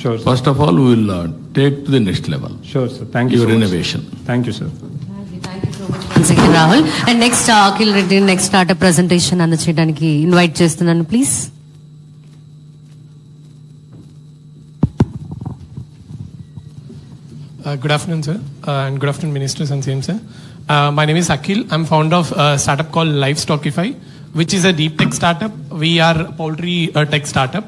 Sure, sir. First of all, we will take to the next level. Sure, sir. Thank you Your so much. innovation. Thank you, sir. Thank you so much once again, Rahul. And next, Akhil Reddy, next startup presentation అందచేయడానికి invite చేస్తున్నాను, please. Good afternoon, sir, and good afternoon, ministers and same, sir. My name is Akhil. I'm founder of a startup called Livestockify, which is a deep tech startup. We are a poultry tech startup.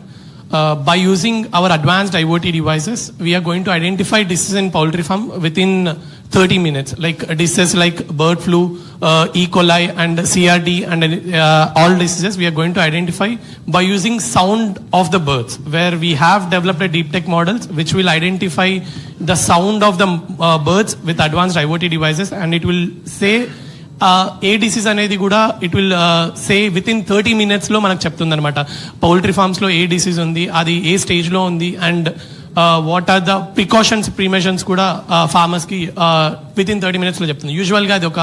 By using our advanced IoT devices, we are going to identify diseases in poultry farm within 30 minutes, like diseases like bird flu, E. coli, and CRD, and all diseases we are going to identify by using sound of the birds, where we have developed a deep tech models which will identify the sound of the birds with advanced IoT devices, and it will say A disease అనేది కూడా it will say with in 30 minutes లో మనకు చెప్తుంది అనమాట. Poultry farms లో ఏ disease ఉంది, అది ఏ stage లో ఉంది, and what are the precautions permissions కూడా ఫార్మర్స్ కి విత్ ఇన్ 30 minutes లో చెప్తుంది. యూజువల్ గా అది ఒక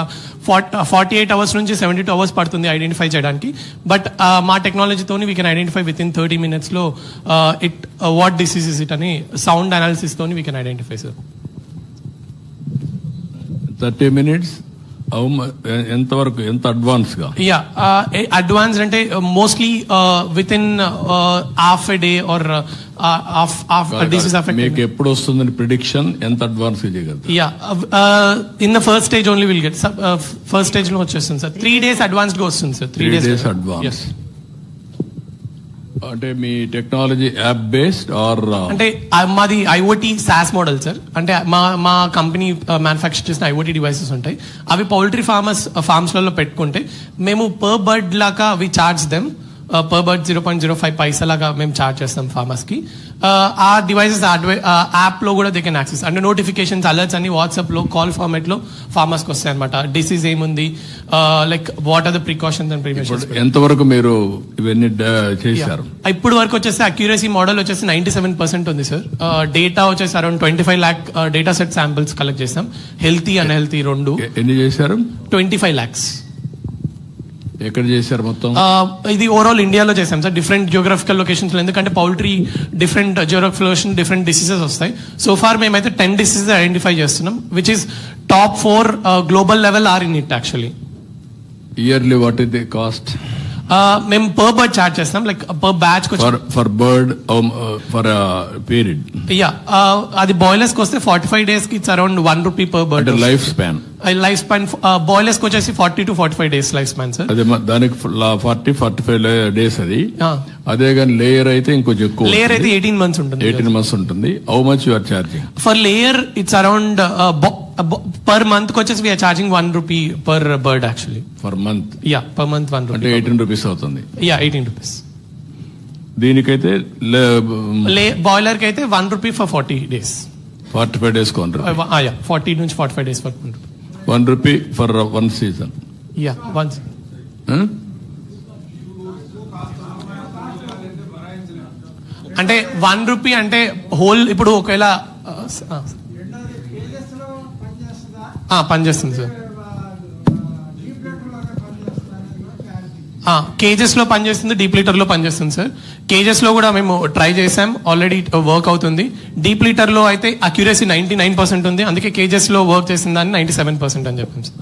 48 hours నుంచి 72 hours పడుతుంది ఐడెంటిఫై చేయడానికి. బట్ మా టెక్నాలజీతో we can identify with in 30 minutes లో it what disease is it అని సౌండ్ అనాలిసిస్ తోని we can identify, sir. 30 minutes. ఎంతవరకు, ఎంత అడ్వాన్స్ గా? యా, అడ్వాన్స్ అంటే mostly with in half a day or half disease affect. మీకు ఎప్పుడు వస్తుందని ప్రిడిక్షన్ ఎంత అడ్వాన్స్ గా చేయగలరు? Yeah, in the first stage only will get. First stage లో వచ్చేస్తుంది సార్. 3 days అడ్వాన్స్ గా వస్తుంది సార్. 3 days advance. అంటే మీ టెక్నాలజీ యాప్ బేస్డ్ ఆర్? అంటే మాది ఐఓటీ సాస్ మోడల్ సార్. అంటే మా కంపెనీ మ్యానుఫ్యాక్చర్ చేసిన ఐఓటీ డివైసెస్ ఉంటాయి. అవి పౌల్ట్రీ ఫార్మ్స్ లలో పెట్టుకుంటే మేము పర్ బర్డ్ లాగా we charge them. Per bird 0.05 paisa లాగా మేము చార్జ్ చేస్తాం ఫార్మర్స్ కి. ఆ డివైసెస్ యాప్ లో కూడా దే కెన్ యాక్సెస్. అంటే నోటిఫికేషన్స్, అలర్ట్స్ అన్ని వాట్సాప్ లో కాల్ ఫార్మాట్ లో ఫార్మర్స్ కి వస్తాయి అనమాట. డిసీజ్ ఏముంది, like what are the precautions and preventions. ఎంతవరకు మీరు ఇవన్నీ చేశారు? ఇప్పుడు వరకు వచ్చేసి అక్యూరసీ మోడల్ వచ్చేసి 97% ఉంది సార్. డేటా వచ్చేసి around 25 lakh data set samples collect చేస్తాం. హెల్తీ అన్ హెల్తీ రెండు. ఎన్ని చేశారు? 25 lakhs. ఎక్కడ చేశారు మొత్తం? ఇది ఓవరాల్ ఇండియాలో చేసాం సార్, డిఫరెంట్ జియోగ్రఫికల్ లొకేషన్స్ లో. ఎందుకంటే poultry different geographical location, different diseases వస్తాయి. సో ఫార్ మేమైతే 10 diseases ఐడెంటిఫై చేస్తున్నాం, which is top 4 global level or in it actually. Yearly what is the cost? మేము పర్ బర్డ్ చార్జ్ చేస్తాం, like per batch for bird for period. Yeah, అది boilers కి వస్తే 45 days కి it's around 1 rupee per bird. Life span boilers కి వచ్చేసి 40 to 45 days life span sir. అదే దానికి 40-45 days అది. అదే కానీ లేయర్ అయితే ఇంకొంచెం ఎక్కువ. లేయర్ అయితే 18 months ఉంటుంది. 18 months ఉంటుంది. How much you are charging? For layer it's around per month కి వచ్చేసి we are charging 1 rupee per bird actually. Per month? Yeah, per month 1 rupee. అంటే 18 rupees అవుతుంది. Yeah, 18 rupees. దీనికైతే బాయిలర్ కి అయితే 1 rupee ఫర్ 40 days. 45 days కొంటారు. 40 నుంచి 45 days వరకు ఉంటుంది. 1 rupee for 1 season. Yeah, once. అంటే 1 rupee అంటే హోల్. ఇప్పుడు ఒకవేళ పనిచేస్తుంది సార్. కేజెస్ లో పనిచేస్తుంది, డీప్ లీటర్ లో పనిచేస్తుంది సార్. కేజెస్ లో కూడా మేము ట్రై చేసాం, ఆల్రెడీ వర్క్ అవుతుంది. డీప్ లీటర్ లో అయితే అక్యురసీ 99% ఉంది, అందుకే కేజెస్ లో వర్క్ చేసిన దాన్ని 97% అని చెప్పాం సార్.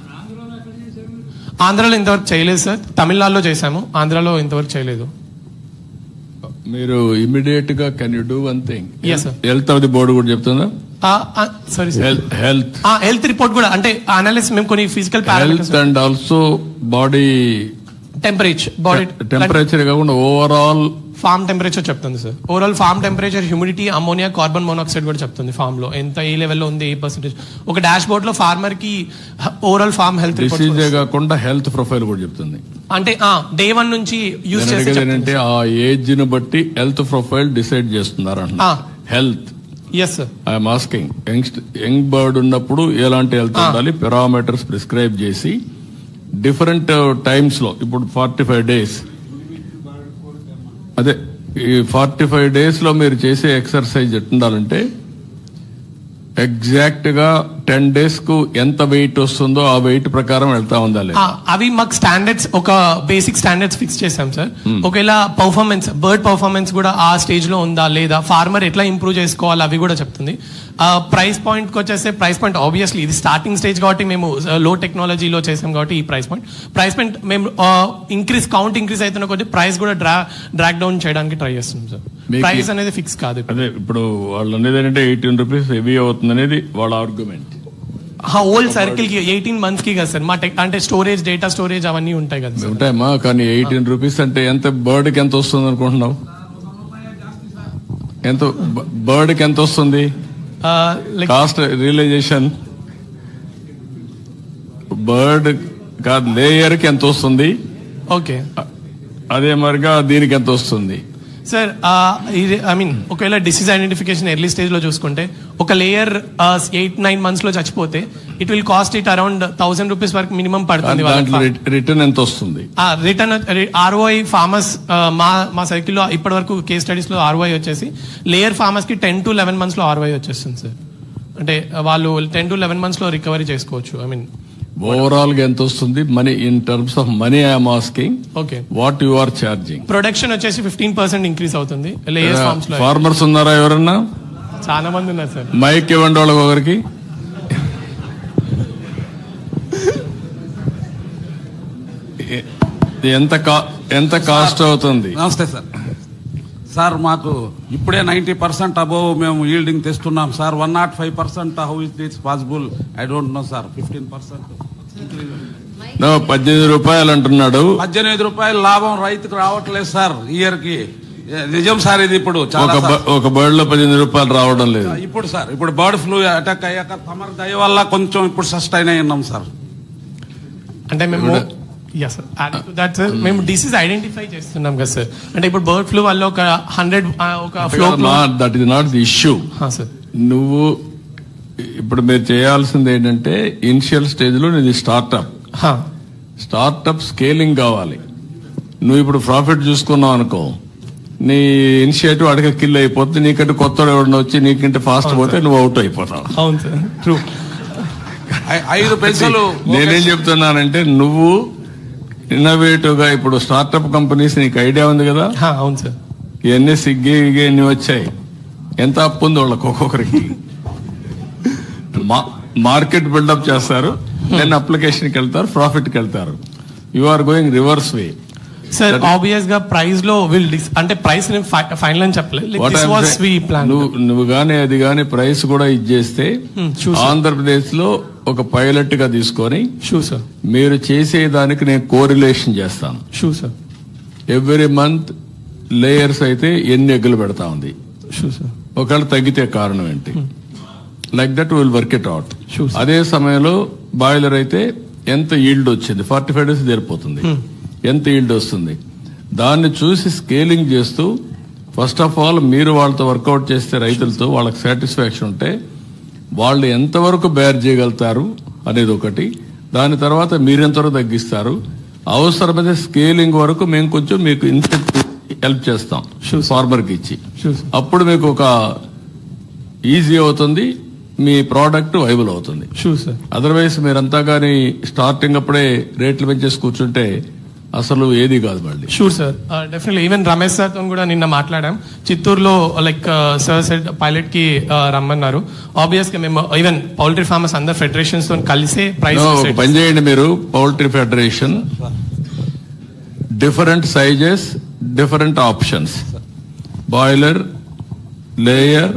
ఆంధ్రాలో ఇంతవరకు చేయలేదు సార్. తమిళనాడులో చేశాము, ఆంధ్రాలో ఇంతవరకు చేయలేదు. మీరు ఇమీడియట్ గా can you do one thing? Yes, sir. Health of the board కూడా చెప్తుందా? సారీ సార్, హెల్త్ రిపోర్ట్ కూడా. అంటే అనాలిసిస్ మేము కొన్ని physical parameters and also body temperature కాకుండా ఓవరాల్ ఫార్మ్ టెంపరేచర్ చెప్తుంది sir. Overall farm temperature, humidity, ammonia, carbon monoxide కూడా చెప్తుంది ఫార్మ్ లో ఎంత ఏ లెవెల్లో ఉంది, ఏ పర్సెంటేజ్. ఒక డాష్ బోర్డ్ లో ఫార్మర్ కి ఓవరాల్ ఫార్మ్ హెల్త్ డిసీజ్ కాకుండా హెల్త్ ప్రొఫైల్ కూడా చెప్తుంది. అంటే డే 1 నుంచి యూజ్ చేస్తే ఆ ఏజ్ ని బట్టి హెల్త్ ప్రొఫైల్ డిసైడ్ చేస్తున్నారు. Health. Yes sir. I'm asking, young bird ఉన్నప్పుడు ఎలాంటి హెల్త్ ఉండాలి, పారామీటర్స్ ప్రిస్క్రైబ్ చేసి డిఫరెంట్ టైమ్స్ లో. ఇప్పుడు 45 days, అదే ఈ 45 days లో మీరు చేసే ఎక్సర్సైజ్ ఎట్టుండాలంటే ఎగ్జాక్ట్ గా 10 days కు ఎంత వెయిట్ వస్తుందో ఆ వెయిట్ ప్రకారం వెళ్తా ఉందా లేదా? అవి మాకు స్టాండర్డ్స్, ఒక బేసిక్ స్టాండర్డ్స్ ఫిక్స్ చేసాం సార్. ఒకవేళ పర్ఫార్మెన్స్, బర్డ్ పర్ఫార్మెన్స్ కూడా ఆ స్టేజ్ లో ఉందా లేదా, ఫార్మర్ ఎట్లా ఇంప్రూవ్ చేసుకోవాలి అవి కూడా చెప్తుంది. ప్రైస్ పాయింట్ కి వచ్చేస్తే, ప్రైస్ పాయింట్ ఆబ్వియస్లీ ఇది స్టార్టింగ్ స్టేజ్ కాబట్టి మేము లో టెక్నాలజీలో చేసాం కాబట్టి ఈ ప్రైస్ పాయింట్ మేము కౌంట్ ఇంక్రీజ్ అవుతున్న కొద్ది ప్రైస్ కూడా డ్రాక్ డౌన్ చేయడానికి ట్రై చేస్తున్నాం సార్. ప్రైస్ అనేది ఫిక్స్ కాదు. అదే ఇప్పుడు వాళ్ళు అనేది ఏంటంటే 18 రూపీస్ హెవీ అవుతుంది అనేది వాళ్ళ ఆర్గ్యుమెంట్. హోల్ సర్కిల్ కి 18 months కి కదా సార్ మా అంటే స్టోరేజ్, డేటా స్టోరేజ్ అవన్నీ ఉంటాయి కదా సార్. ఉంటాయమ్మా, కానీ 18 రూపీస్ అంటే ఎంత బర్డ్ కి ఎంత వస్తుంది అనుకుంటున్నావు? ఎంత బర్డ్ కి ఎంత వస్తుంది కాస్ట్ రియలైజేషన్? బర్డ్ కాదు, లేయర్ కి ఎంత వస్తుంది? ఓకే, అదే మరిగా దీనికి ఎంత వస్తుంది సార్? ఐ మీన్ ఒకవేళ డిసీజ్ ఐడెంటిఫికేషన్ ఎర్లీ స్టేజ్ లో చూసుకుంటే ఒక లేయర్ 8-9 months లో చచ్చిపోతే it will cost it around 1000 rupees వరకు మినిమం పడుతుంది. రిటర్న్ ఎంత వస్తుంది? రిటర్న్ ROI ఫార్మర్స్ మా సర్కిల్ లో ఇప్పటి వరకు కేస్ స్టడీస్ లో ROI వచ్చేసి లేయర్ ఫార్మర్స్ కి 10 to 11 months లో ROI వచ్చేస్తుంది సార్. అంటే వాళ్ళు 10 to 11 months లో రికవరీ చేసుకోవచ్చు. ఐ మీన్ ఓవరాల్ గా ఎంత వస్తుంది money? In terms of money I'm asking. Okay, what you are charging? Production వచ్చేసి 15% ఇంక్రీజ్ అవుతుంది లేయర్ ఫార్మ్స్ లో. ఫార్మర్స్ ఉన్నారా ఎవరన్నా? చాలా మంది ఉన్నారు సార్. మైక్ ఇవ్వండి వాళ్ళకి ఒకరికి. ఎంత కాస్ట్ అవుతుంది? నమస్తే సార్. సార్ మాకు ఇప్పుడే 90% అబోవ్ మేము ఈల్డింగ్ తెస్తున్నాం sir. 105% how is this possible? I don't know sir. 15% 18 రూపాయలు అంటున్నాడు. 18 రూపాయలు లాభం రైతుకు రావట్లేదు సార్ ఇయర్ కి. నిజం సార్ ఇది. ఇప్పుడు ఒక బర్డ్ లో 18 రూపాయలు రావడం లేదు ఇప్పుడు సార్. ఇప్పుడు బర్డ్ ఫ్లూ అటాక్ అయ్యాక తమరి దయ వల్ల కొంచెం ఇప్పుడు సస్టైన్ అయి ఉన్నాం సార్. అంటే మేము మేము డిసీజ్ ఐడెంటిఫై చేస్తున్నాం కదా సార్. అంటే ఇప్పుడు బర్డ్ ఫ్లూ వల్ల ఒక 100 that is not the issue sir. నువ్వు ఇప్పుడు మీరు చేయాల్సింది ఏంటంటే ఇనిషియల్ స్టేజ్ లో నీది స్టార్ట్అప్ స్కేలింగ్ కావాలి. నువ్వు ఇప్పుడు ప్రాఫిట్ చూసుకున్నావు అనుకో, నీ ఇనిషియేటివ్ అడిగే కిల్ అయిపోతుంది. నీకంటే కొత్త ఎవడన్నా వచ్చి నీకంటే ఫాస్ట్ పోతే నువ్వు అవుట్ అయిపోతావు. అవును సార్, ట్రూ. 5 పైసలు. నేనేం చెప్తున్నానంటే నువ్వు ఇన్నోవేటివ్ గా ఇప్పుడు స్టార్ట్అప్ కంపెనీస్ నీకు ఐడియా ఉంది కదా? అవును సార్. ఇవన్నీ ఇన్ని వచ్చాయి. ఎంత అప్పు ఉంది వాళ్ళకి ఒక్కొక్కరికి? మార్కెట్ బిల్డప్ చేస్తారు, దెన్ అప్లికేషన్కి వెళ్తారు, ప్రాఫిట్కి వెళ్తారు. You are going reverse way sir. Obvious గా ప్రైస్ లో అంటే ప్రైస్ ఫైనల్ అని చెప్పలేదు. నువ్వు గానీ అది గానీ ప్రైస్ కూడా ఇచ్చేస్తే ఆంధ్రప్రదేశ్ లో ఒక పైలట్ గా తీసుకొని మీరు చేసే దానికి నేను కోరిలేషన్ చేస్తాను. ఎవ్రీ మంత్ లేయర్స్ అయితే ఎన్ని ఎగ్గులు పెడతా ఉంది, ఒకవేళ తగ్గితే కారణం ఏంటి, like that will work it out. అదే సమయంలో బాయిలర్ అయితే ఎంత ఈల్డ్ వచ్చింది, 45 days జరిపోతుంది, ఎంత ఈల్డ్ వస్తుంది, దాన్ని చూసి స్కేలింగ్ చేస్తూ ఫస్ట్ ఆఫ్ ఆల్ మీరు వాళ్ళతో వర్కౌట్ చేస్తే రైతులతో వాళ్ళకి సాటిస్ఫాక్షన్ ఉంటే వాళ్ళు ఎంతవరకు బేర్ చేయగలుగుతారు అనేది ఒకటి. దాని తర్వాత మీరెంతవరకు తగ్గిస్తారు, అవసరమైతే స్కేలింగ్ వరకు మేము కొంచెం మీకు ఇన్సెంటివ్ హెల్ప్ చేస్తాం ఫార్మర్కి ఇచ్చి. అప్పుడు మీకు ఒక ఈజీ అవుతుంది, మీ ప్రోడక్ట్ వైబుల్ అవుతుంది. అదర్వైజ్ మీరంతా కానీ స్టార్టింగ్ అప్పుడే రేట్లు పెంచేసి కూర్చుంటే అసలు ఏది కాదు మళ్ళీ. Sure sir, definitely. Even Ramesh sir తో కూడా నిన్న మాట్లాడాం. చిత్తూరులో లైక్ సార్ సెడ్ పైలట్ కి రమ్మన్నారు. ఆబ్వియస్ గా మేము ఈవెన్ పౌల్ట్రీ ఫార్మర్స్ అందరు ఫెడరేషన్స్ తో కలిసే ప్రైస్ పని చేయండి. మీరు poultry federation, different sizes, different options, boiler, layer,